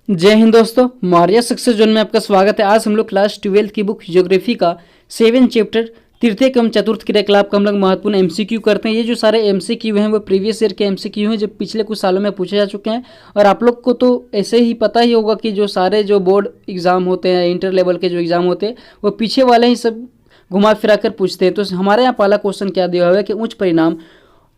जय हिंद दोस्तों, Maurya success zone में आपका स्वागत है। आज हम लोग क्लास 12 की बुक ज्योग्राफी का 7 चैप्टर तृतीय एवं चतुर्थ क्रियाकलाप का हम लोग महत्वपूर्ण एमसीक्यू करते हैं। ये जो सारे एमसीक्यू हैं वो प्रीवियस ईयर के एमसीक्यू हैं जो पिछले कुछ सालों में पूछे जा चुके हैं। और आप लोग को तो ऐसे ही पता ही होगा कि जो सारे जो बोर्ड एग्जाम होते हैं, इंटर लेवल के जो एग्जाम होते हैं, वो पीछे वाले ही सब घुमा फिरा कर पूछते हैं। तो हमारे यहाँ पहला क्वेश्चन क्या दिया हुआ है कि उच्च परिणाम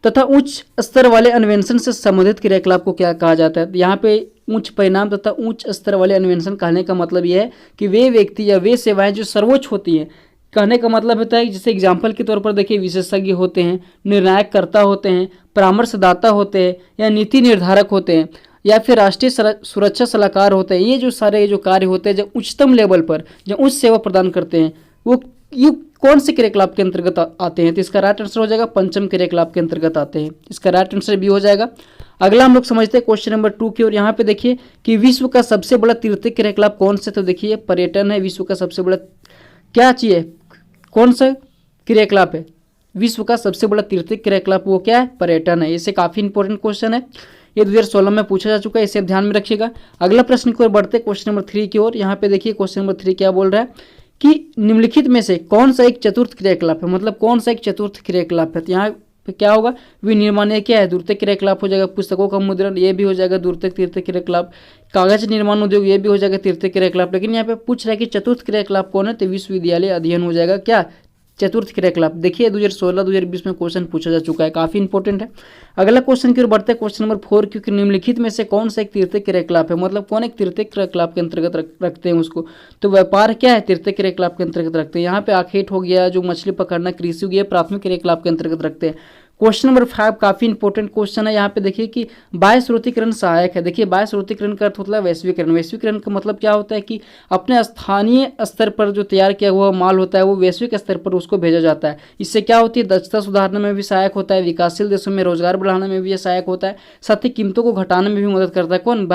तथा उच्च स्तर वाले अन्वेषण से संबंधित क्रियाकलाप को क्या कहा जाता है। यहाँ पे उच्च परिणाम तथा उच्च स्तर वाले अन्वेषण कहने का मतलब यह है कि वे व्यक्ति या वे सेवाएं जो सर्वोच्च होती हैं। कहने का मतलब होता है कि जैसे एग्जाम्पल के तौर पर देखिए, विशेषज्ञ होते हैं, निर्णायककर्ता होते हैं, परामर्शदाता होते हैं, या नीति निर्धारक होते हैं, या फिर राष्ट्रीय सुरक्षा सलाहकार होते हैं। ये जो सारे जो कार्य होते हैं जो उच्चतम लेवल पर जो उच्च सेवा प्रदान करते हैं, वो ये कौन से क्रियाकलाप के अंतर्गत आते हैं। तो इसका राइट आंसर हो जाएगा पंचम क्रियाकलाप के अंतर्गत आते हैं। इसका राइट आंसर भी हो जाएगा। अगला हम लोग समझते हैं क्वेश्चन नंबर 2 की। और यहाँ पे देखिए कि विश्व का सबसे बड़ा तीर्थक क्रियाकलाप कौन से। तो देखिए पर्यटन है। विश्व का सबसे बड़ा क्या चीज है, कौन सा क्रियाकलाप है। विश्व का सबसे बड़ा तीर्थक क्रियाकलाप वो क्या है, पर्यटन है। इसे काफी इंपॉर्टेंट क्वेश्चन है, ये 2016 में पूछा जा चुका है, इसे ध्यान में रखिएगा। अगला प्रश्न की ओर बढ़ते क्वेश्चन नंबर 3 की ओर। यहाँ पे देखिए क्वेश्चन नंबर 3 क्या बोल रहा है कि निम्नलिखित में से कौन सा एक चतुर्थ क्रियाकलाप है, मतलब कौन सा एक चतुर्थ क्रियाकलाप है। तो यहाँ पे क्या होगा, विनिर्माण ये क्या है, द्वितीयक क्रियाकलाप हो जाएगा। पुस्तकों का मुद्रण ये भी हो जाएगा द्वितीयक तृतीयक क्रियाकलाप। कागज निर्माण उद्योग ये भी हो जाएगा तृतीयक क्रियाकलाप। लेकिन यहाँ पे पूछ रहा है कि चतुर्थ क्रियाकलाप कौन है, तो विश्वविद्यालय अध्ययन हो जाएगा क्या, चतुर्थ क्रियाकलाप। देखिए 2016-2020 में क्वेश्चन पूछा जा चुका है, काफी इंपॉर्टेंट है। अगला क्वेश्चन की ओर बढ़ते हैं क्वेश्चन नंबर 4 क्योंकि निम्नलिखित में से कौन सा एक तृतीयक क्रियाकलाप है, मतलब कौन एक तृतीयक क्रियाकलाप के अंतर्गत रखते हैं उसको। तो व्यापार क्या है, तृतीयक क्रियाकलाप के अंतर्गत रखते हैं। यहाँ पे आखेट हो गया, जो मछली पकड़ना, कृषि हो गया, प्राथमिक क्रियाकलाप के अंतर्गत रखते हैं। क्वेश्चन नंबर 5 काफी इंपॉर्टेंट क्वेश्चन है। यहाँ पे देखिए कि बाह्य स्रोतीकरण सहायक है। देखिए बाह्य स्रोतीकरण का अर्थ होता है वैश्वीकरण। वैश्वीकरण का मतलब क्या होता है कि अपने स्थानीय स्तर पर जो तैयार किया हुआ माल होता है वो वैश्विक स्तर पर उसको भेजा जाता है। इससे क्या होती है, दक्षता सुधारने में भी सहायक होता है, विकासशील देशों में रोजगार बढ़ाने में भी यह सहायक होता है, साथ ही कीमतों को घटाने में भी मदद करता है। कौन,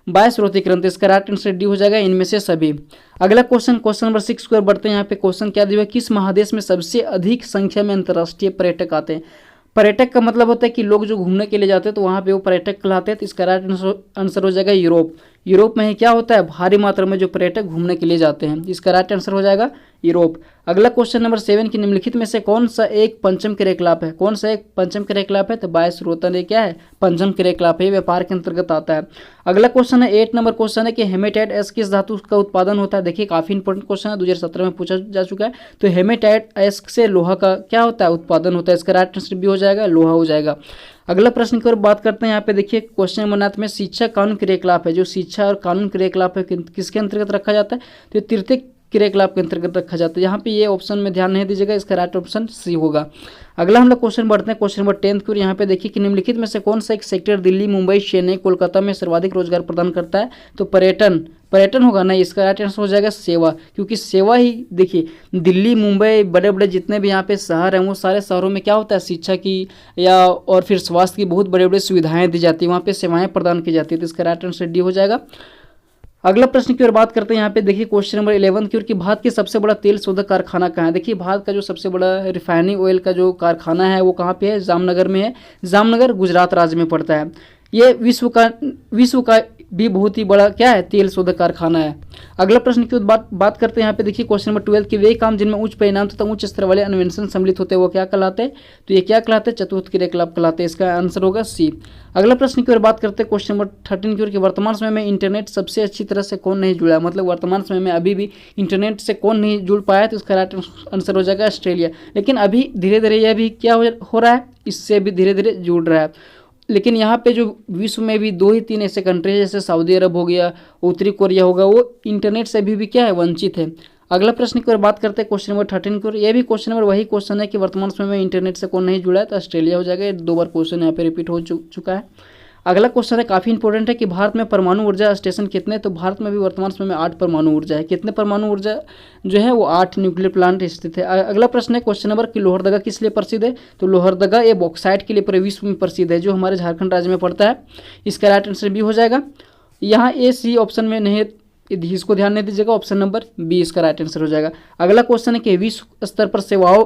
बाह्य स्रोतीकरण। तो इसका राइट आंसर डी हो जाएगा, इनमें से सभी। अगला क्वेश्चन नंबर 6 को बढ़ते हैं। यहाँ पे क्वेश्चन क्या दिया है, किस महादेश में सबसे अधिक संख्या में अंतर्राष्ट्रीय पर्यटक आते हैं। पर्यटक का मतलब होता है कि लोग जो घूमने के लिए जाते हैं तो वहाँ पे वो पर्यटक कहलाते हैं। तो इसका राइट आंसर हो जाएगा यूरोप। यूरोप में ही क्या होता है, भारी मात्रा में जो पर्यटक घूमने के लिए जाते हैं। इसका राइट आंसर हो जाएगा यूरोप। अगला क्वेश्चन नंबर 7 की निम्नलिखित में से कौन सा एक पंचम क्रियाकलाप है। कौन सा एक पंचम क्रियाकलाप है, तो बाह्य स्रोतन क्या है, पंचम क्रियाकलाप है, व्यापार के अंतर्गत आता है। अगला क्वेश्चन है 8 नंबर क्वेश्चन है कि हेमेटाइट एस किस धातु का उत्पादन होता है। देखिए काफी इंपॉर्टेंट क्वेश्चन है, 2017 में पूछा जा चुका है। तो हेमेटाइट एस से लोहा का क्या होता है, उत्पादन होता है। इसका राइट आंसर भी हो जाएगा, लोहा हो जाएगा। अगला प्रश्न की ओर बात करते हैं। यहाँ पे देखिए क्वेश्चन नंबर 9 में शिक्षा कानून क्रियाकलाप है। जो शिक्षा और कानून क्रियाकलाप है किसके अंतर्गत रखा जाता है, तो तृतीयक क्रियाकलाप के अंतर्गत रखा जाता है। यहाँ पे ये ऑप्शन में ध्यान नहीं दीजिएगा, इसका राइट ऑप्शन सी होगा। अगला हम लोग क्वेश्चन बढ़ते हैं क्वेश्चन नंबर 10 की ओर। यहाँ पे देखिए कि निम्नलिखित में से कौन सा एक सेक्टर दिल्ली, मुंबई, चेन्नई, कोलकाता में सर्वाधिक रोजगार प्रदान करता है। तो पर्यटन होगा ना, इसका राइट आंसर हो जाएगा सेवा। क्योंकि सेवा ही देखिए दिल्ली, मुंबई, बड़े बड़े जितने भी यहाँ पे शहर हैं वो सारे शहरों में क्या होता है, शिक्षा की या और फिर स्वास्थ्य की बहुत बड़ी बड़ी सुविधाएं दी जाती है, वहाँ पे सेवाएं प्रदान की जाती है। तो इसका राइट आंसर डी हो जाएगा। अगला प्रश्न की ओर बात करते हैं। यहाँ पे देखिए क्वेश्चन नंबर 11 की ओर कि भारत के सबसे बड़ा तेल शोधक कारखाना कहाँ है। देखिए भारत का जो सबसे बड़ा रिफाइनिंग ऑयल का जो कारखाना है वो कहाँ पे है, जामनगर में है। जामनगर गुजरात राज्य में पड़ता है। ये विश्व का भी बहुत ही बड़ा क्या है, तेल शोधक कारखाना है। अगला प्रश्न की बात करते हैं। यहाँ पे देखिए क्वेश्चन नंबर 12 कि वे काम जिनमें उच्च परिणाम तथा उच्च स्तर वाले अन्वेषण सम्मिलित होते हैं वो क्या कहलाते हैं। तो ये क्या कहलाते हैं, चतुर्थ क्रियाकलाप कहलाते हैं। इसका आंसर होगा सी। अगला प्रश्न की ओर बात करते हैं क्वेश्चन नंबर 13 की ओर कि वर्तमान समय में इंटरनेट सबसे अच्छी तरह से कौन नहीं जुड़ा है, मतलब वर्तमान समय में अभी भी इंटरनेट से कौन नहीं जुड़ पाया। तो इसका राइट आंसर हो जाएगा ऑस्ट्रेलिया। लेकिन अभी धीरे धीरे यह भी क्या हो रहा है, इससे भी धीरे धीरे जुड़ रहा है। लेकिन यहाँ पे जो विश्व में भी 2 ही 3 ऐसे कंट्री है जैसे सऊदी अरब हो गया, उत्तरी कोरिया होगा, वो इंटरनेट से अभी भी क्या है, वंचित है। अगला प्रश्न की ओर बात करते हैं क्वेश्चन नंबर 13 की ओर। ये भी क्वेश्चन नंबर वही क्वेश्चन है कि वर्तमान समय में इंटरनेट से कौन नहीं जुड़ा है, तो ऑस्ट्रेलिया हो जाएगा। 2 बार क्वेश्चन यहाँ पे रिपीट हो चुका है। अगला क्वेश्चन है काफी इंपॉर्टेंट है कि भारत में परमाणु ऊर्जा स्टेशन कितने। तो भारत में भी वर्तमान समय में 8 परमाणु ऊर्जा है। कितने परमाणु ऊर्जा जो है वो 8 न्यूक्लियर प्लांट स्थित है। अगला प्रश्न है क्वेश्चन नंबर कि लोहरदगा किस लिए प्रसिद्ध है। तो लोहरदगा ये बॉक्साइट के लिए पूरे विश्व में प्रसिद्ध है, जो हमारे झारखंड राज्य में पड़ता है। इसका राइट आंसर बी हो जाएगा। यहाँ ए सी ऑप्शन में नहीं, इसको ध्यान नहीं दीजिएगा, ऑप्शन नंबर बी इसका राइट आंसर हो जाएगा। अगला क्वेश्चन है कि विश्व स्तर पर सेवाओं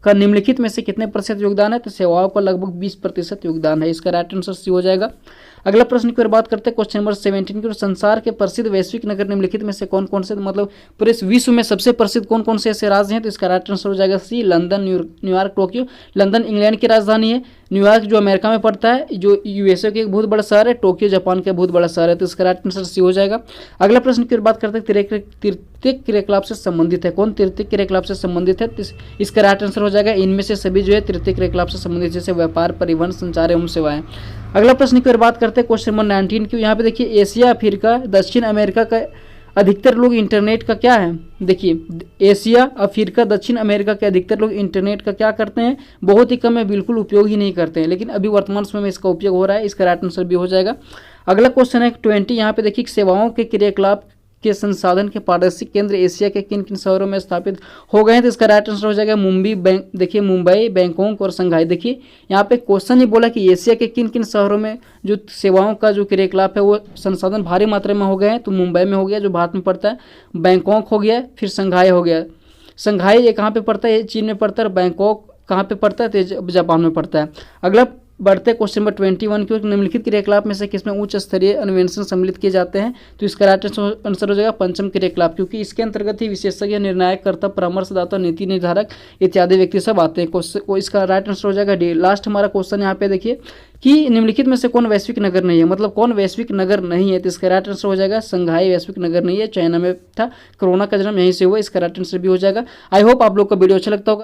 का निम्नलिखित में से कितने प्रतिशत योगदान है। तो सेवाओं का लगभग 20% योगदान है। इसका राइट आंसर सी हो जाएगा। अगला प्रश्न की ओर बात करते हैं क्वेश्चन नंबर 17 की। संसार के प्रसिद्ध वैश्विक नगर निम्नलिखित में से कौन कौन से, मतलब पूरे विश्व में सबसे प्रसिद्ध कौन कौन से ऐसे राज्य हैं, तो इसका राइट आंसर हो जाएगा C, London, New York, Tokyo. London England की राजधानी है, न्यूयॉर्क जो अमेरिका में पड़ता है, जो यूएसए के एक बहुत बड़ा शहर है, टोक्यो जापान का बहुत बड़ा शहर है, तो इसका राइट आंसर सी हो जाएगा। अगला प्रश्न की ओर बात करते हैं तृतीय क्रियाकलाप से संबंधित है, कौन तृतीय क्रियाकलाप से संबंधित है, इसका राइट आंसर हो जाएगा इनमें से सभी जो है तृतीय क्रियाकलाप से संबंधित, जैसे व्यापार, परिवहन, संचार एवं सेवाएं। अगला प्रश्न की ओर बात करते हैं क्वेश्चन नंबर 19 की। यहाँ पे देखिए एशिया, अफ्रीका, दक्षिण अमेरिका का अधिकतर लोग इंटरनेट का क्या है, देखिए एशिया, अफ्रीका, दक्षिण अमेरिका के अधिकतर लोग इंटरनेट का क्या करते हैं, बहुत ही कम है, बिल्कुल उपयोग ही नहीं करते हैं, लेकिन अभी वर्तमान समय में इसका उपयोग हो रहा है, इसका राइट आंसर भी हो जाएगा। अगला क्वेश्चन है 20, यहाँ पे देखिए सेवाओं के क्रियाकलाप के संसाधन के पारदर्शी केंद्र एशिया के किन किन शहरों में स्थापित हो गए हैं, तो इसका राइट आंसर हो जाएगा मुंबई, बैंकॉक और संघाई। देखिए यहाँ पे क्वेश्चन ही बोला कि एशिया के किन किन शहरों में जो सेवाओं का जो क्रियाकलाप है वो संसाधन भारी मात्रा में हो गए हैं, तो मुंबई में हो गया जो भारत में पड़ता है, बैंकॉक हो गया, फिर संघाई हो गया। संघाई ये कहाँ पे पड़ता है, ये चीन में पड़ता है, बैंकॉक कहाँ पे पड़ता है, तो जापान में पड़ता है। अगला बढ़ते क्वेश्चन नंबर 21 की। निम्नलिखित क्रियाकलाप में से किसमें उच्च स्तरीय अन्वेषण सम्मिलित किए जाते हैं, तो इसका राइट आंसर हो जाएगा पंचम क्रियाकलाप, क्योंकि इसके अंतर्गत ही विशेषज्ञ, निर्णायक कर्ता, परामर्शदाता, नीति निर्धारक इत्यादि व्यक्ति सब आते हैं। इसका राइट आंसर हो जाएगा डी। लास्ट हमारा क्वेश्चन यहाँ पे देखिए कि निम्नलिखित में से कौन वैश्विक नगर नहीं है, मतलब कौन वैश्विक नगर नहीं है, तो इसका राइट आंसर हो जाएगा संघाई वैश्विक नगर नहीं है, चाइना में था, कोरोना का जन्म यहीं से हुआ, इसका राइट आंसर भी हो जाएगा। आई होप आप लोग को वीडियो अच्छा लगता होगा।